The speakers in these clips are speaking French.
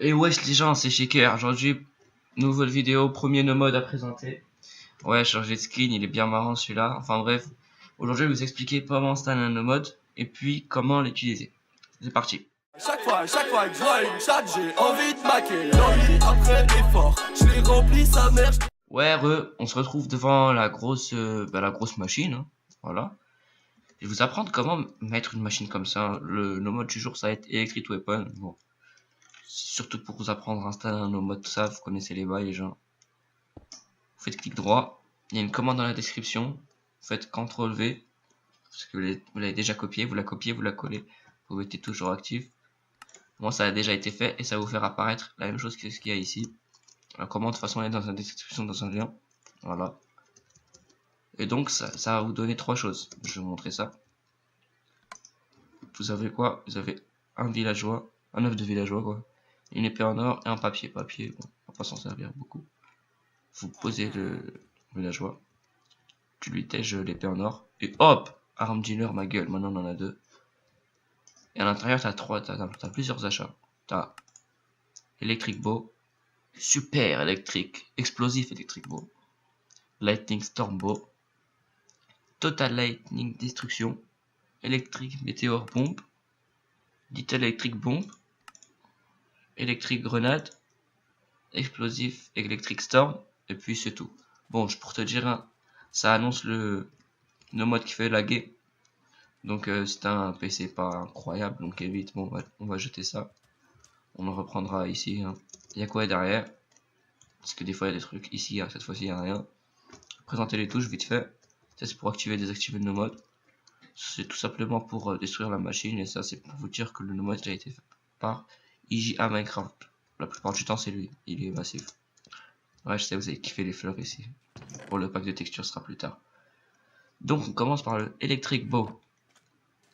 Et wesh les gens, c'est Shaker. Aujourd'hui, nouvelle vidéo, premier no mode à présenter. Ouais, changé de skin, il est bien marrant celui-là. Enfin bref, aujourd'hui je vais vous expliquer comment installer un no mode et puis comment l'utiliser. C'est parti. Chaque fois que je vois une chatte, j'ai envie de maquer l'envie après l'effort. Je l'ai rempli sa mère. Ouais, on se retrouve devant la grosse machine. Hein. Voilà. Je vais vous apprendre comment mettre une machine comme ça. Le no mode du jour, ça va être Electric Weapon. Bon. Surtout pour vous apprendre à installer un no mode, tout ça, vous connaissez les bails, les gens. Vous faites clic droit, il y a une commande dans la description, vous faites CTRL V, parce que vous l'avez déjà copié, vous la copiez, vous la collez, vous mettez toujours actif. Moi ça a déjà été fait et ça va vous faire apparaître la même chose que ce qu'il y a ici. La commande de toute façon elle est dans la description, dans un lien. Voilà. Et donc ça va vous donner trois choses. Je vais vous montrer ça. Vous avez quoi? Vous avez un villageois, un œuf de villageois quoi. Une épée en or et un papier. Papier, bon, on va pas s'en servir beaucoup. Vous posez le villageois. Tu lui tèges l'épée en or. Et hop! Arme dealer, ma gueule. Maintenant, on en a deux. Et à l'intérieur, t'as plusieurs achats. T'as Electric Bow. Super électrique. Explosif électrique bow. Lightning Storm Bow. Total Lightning Destruction. Electric Meteor Bomb. Little Electric Bomb. Electric Grenade. Explosif Electric Storm. Et puis c'est tout. Bon, pour te dire, hein, ça annonce le no mode qui fait laguer. Donc c'est un PC pas incroyable, donc évite. Bon, on va jeter ça. On le reprendra ici. Hein. Il y a quoi derrière? Parce que des fois il y a des trucs ici. Hein, cette fois-ci il n'y a rien. Présenter les touches vite fait. Ça c'est pour activer et désactiver le no mode. C'est tout simplement pour détruire la machine. Et ça c'est pour vous dire que le no mode a été fait par IJA Minecraft. La plupart du temps c'est lui. Il est massif. Ouais, je sais, vous avez kiffé les fleurs ici. Pour le pack de texture sera plus tard. Donc on commence par le Electric Bow.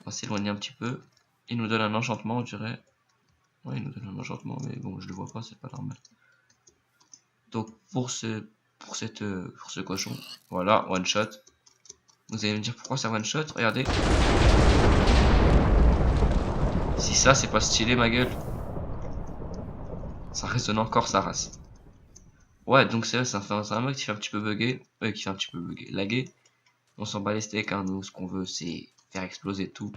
On va s'éloigner un petit peu. Il nous donne un enchantement, on dirait. Ouais, il nous donne un enchantement, mais bon, je le vois pas, c'est pas normal. Donc pour ce cochon, voilà, one shot. Vous allez me dire pourquoi c'est one shot, regardez. Si ça c'est pas stylé ma gueule. Ça résonne encore sa race. Ouais, donc c'est un mec qui fait un petit peu bugger. Laguer. On s'en bat les steaks, hein, nous ce qu'on veut c'est faire exploser tout.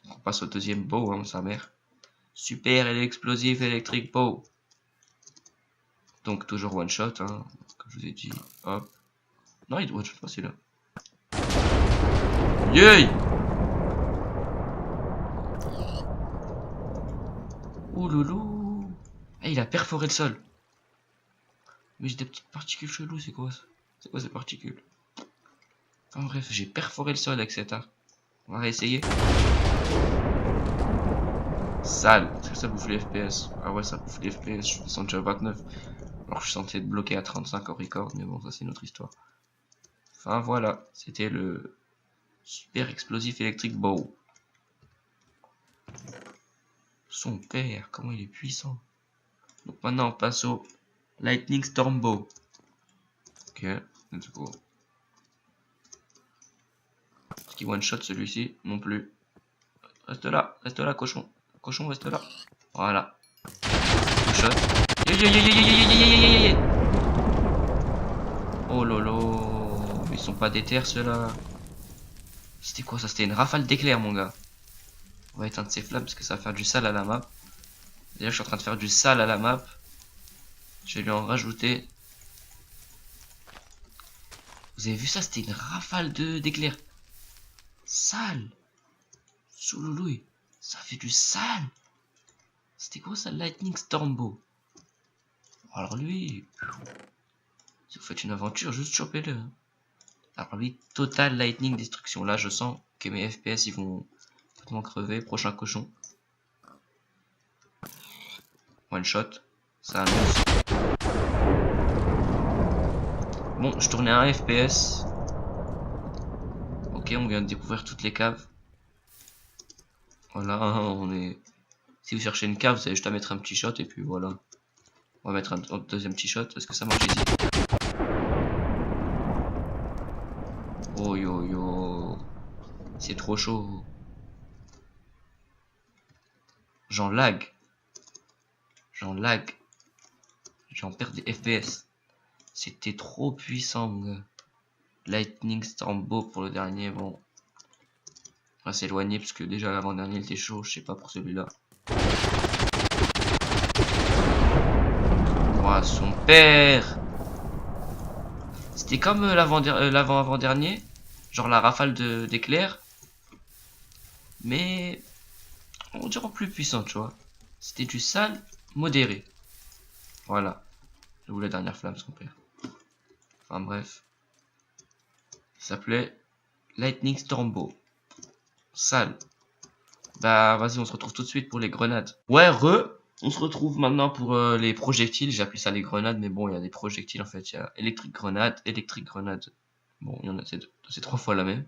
On passe au deuxième bow, hein, sa mère. Super explosif électrique bow. Donc toujours one shot, hein, comme je vous ai dit. Hop. Non, il one shot pas celui-là. Yay! Ouh loulou. Eh, il a perforé le sol. Mais j'ai des petites particules cheloues, c'est quoi ça? C'est quoi ces particules? Enfin bref, j'ai perforé le sol avec cette arme. On va réessayer. Sale, est-ce que ça bouffe les FPS? Ah ouais, ça bouffe les FPS, je suis descendu déjà à 29. Alors je suis censé être bloqué à 35 en record, mais bon, ça c'est une autre histoire. Enfin voilà, c'était le super explosif électrique bow. Son père, comment il est puissant. Donc maintenant on passe au Lightning Storm Bow. Ok, let's go. Est-ce qu'il one shot celui-ci? Non plus. Reste là, cochon. Cochon, reste là. Voilà. One shot. Oh lolo. Ils sont pas déter ceux-là. C'était quoi ça? C'était une rafale d'éclairs, mon gars. On va éteindre ces flammes parce que ça va faire du sale à la map. D'ailleurs, je suis en train de faire du sale à la map. Je vais lui en rajouter. Vous avez vu ça? C'était une rafale d'éclairs. Sale. Souloulouille. Ça fait du sale. C'était quoi ça? Lightning Storm Bow. Alors lui, si vous faites une aventure, juste chopez-le. Alors lui, Total Lightning Destruction. Là, je sens que mes FPS, ils vont complètement crever. Prochain cochon. One shot. Ça annonce. Bon, je tournais à 1 FPS. Ok, on vient de découvrir toutes les caves. Voilà, on est... Si vous cherchez une cave, vous avez juste à mettre un petit shot et puis voilà. On va mettre un deuxième petit shot. Est-ce que ça marche ici? Oh yo yo. C'est trop chaud. J'en lag. j'en lag. J'en perds des FPS. C'était trop puissant, mon gars. Lightning Stormbow pour le dernier, bon. On va s'éloigner parce que déjà l'avant-dernier il était chaud, je sais pas pour celui-là. Oh, son père! C'était comme l'avant-avant-dernier, genre la rafale d'éclairs, mais on dirait plus puissant, tu vois. C'était du sale modéré. Voilà. J'avoue la dernière flamme, son père. Enfin bref. Il s'appelait Lightning Stormbow. Sale. Bah vas-y, on se retrouve tout de suite pour les grenades. Ouais, on se retrouve maintenant pour les projectiles. J'ai appelé ça les grenades, mais bon, il y a des projectiles en fait. Il y a électrique grenade. Bon, il y en a, c'est 3 fois la même.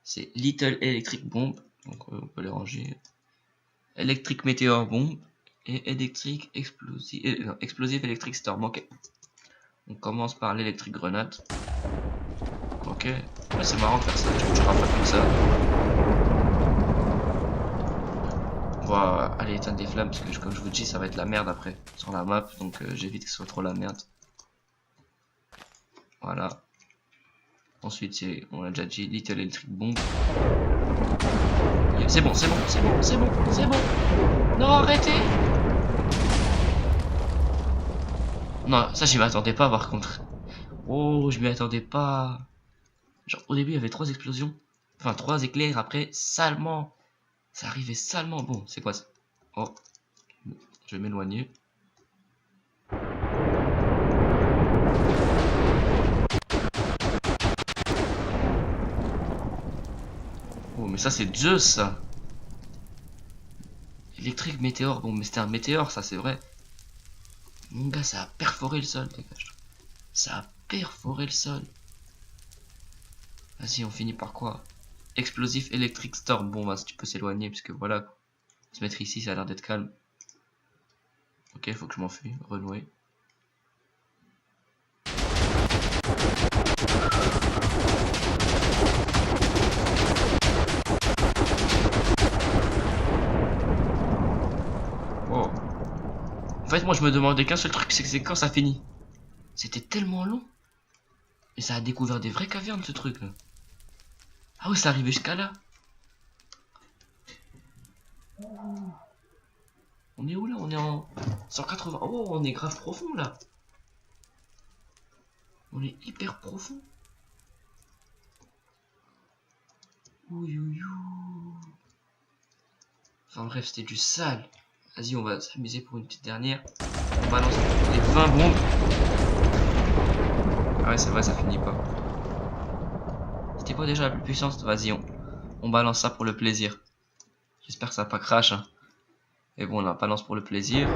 C'est Little Electric Bomb. Donc on peut les ranger. Electric Meteor Bomb. Et électrique explosive. Explosive Electric Storm. Ok. On commence par l'électrique grenade. Ok. Ouais, c'est marrant de faire ça. Tu rafales comme ça. On va aller éteindre des flammes parce que comme je vous dis ça va être la merde après sur la map, donc j'évite que ce soit trop la merde. Voilà. Ensuite c'est, on l'a déjà dit, Little Electric Bomb. C'est bon. Non, arrêtez. Non, ça j'y m'attendais pas par contre. Oh, je m'y attendais pas. Genre au début il y avait 3 explosions. Enfin 3 éclairs, après salement. Ça arrivait salement. Bon, c'est quoi ça? Oh, je vais m'éloigner. Oh, mais ça c'est Zeus ça. Électrique météore. Bon, mais c'était un météore, ça c'est vrai. Mon gars, ça a perforé le sol, dégage. Ça a perforé le sol. Vas-y, on finit par quoi? Explosif Electric Storm. Bon, bah, si tu peux s'éloigner, parce que voilà, quoi. Se mettre ici, ça a l'air d'être calme. Ok, faut que je m'enfuis. Renouer. Oh. En fait, moi, je me demandais qu'un seul truc, c'est quand ça finit. C'était tellement long. Et ça a découvert des vraies cavernes, ce truc là. Ah ouais, ça arrivait jusqu'à là. On est où là? On est en 180. Oh, on est grave profond là. On est hyper profond. Enfin bref, c'était du sale. Vas-y, on va s'amuser pour une petite dernière. On balance les 20 bombes. Ah ouais, c'est vrai, ça finit pas. C'était pas déjà la plus puissante? Vas-y, on balance ça pour le plaisir. J'espère que ça va pas crash. Hein. Et bon, on la balance pour le plaisir.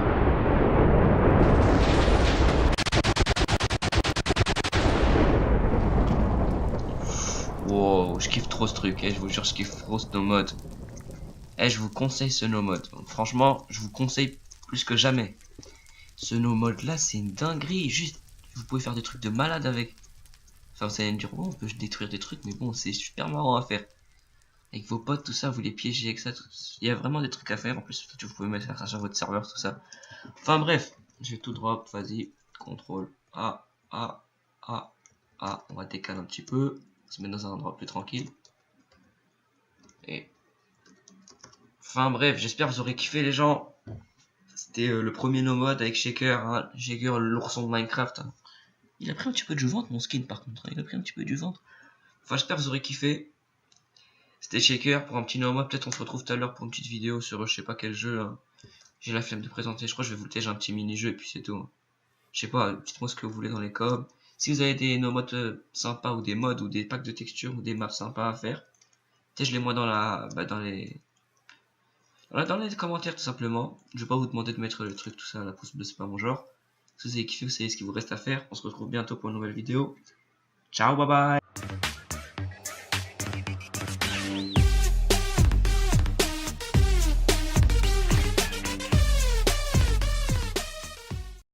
Wow, je kiffe trop ce truc. Je vous jure, je kiffe trop ce no mode. Je vous conseille ce no mode. Franchement, je vous conseille plus que jamais. Ce no mode là, c'est une dinguerie. Juste, vous pouvez faire des trucs de malade avec. Enfin, vous allez me dire, oh, on peut détruire des trucs, mais bon, c'est super marrant à faire. Avec vos potes, tout ça, vous les piégez avec ça. Il y a vraiment des trucs à faire. En plus, vous pouvez mettre ça sur votre serveur, tout ça. Enfin, bref, je vais tout drop. Vas-y, contrôle A. On va décaler un petit peu. On se met dans un endroit plus tranquille. Et. Enfin, bref, j'espère que vous aurez kiffé, les gens. C'était le premier no mode avec Shaker. Hein. Shaker, l'ourson de Minecraft. Hein. Il a pris un petit peu du ventre, mon skin, par contre. Hein. Il a pris un petit peu du ventre. Enfin, j'espère que vous aurez kiffé. C'était Shaker pour un petit no mode. Peut-être on se retrouve tout à l'heure pour une petite vidéo sur je sais pas quel jeu. Hein. J'ai la flemme de présenter. Je crois que je vais vous tester un petit mini-jeu et puis c'est tout. Hein. Je sais pas, dites-moi ce que vous voulez dans les coms. Si vous avez des no modes sympas ou des mods ou des packs de textures ou des maps sympas à faire, testez-les moi dans dans les commentaires tout simplement. Je vais pas vous demander de mettre le truc tout ça, la pouce bleue, c'est pas mon genre. Si vous avez kiffé, vous savez ce qu'il vous reste à faire. On se retrouve bientôt pour une nouvelle vidéo. Ciao, bye bye.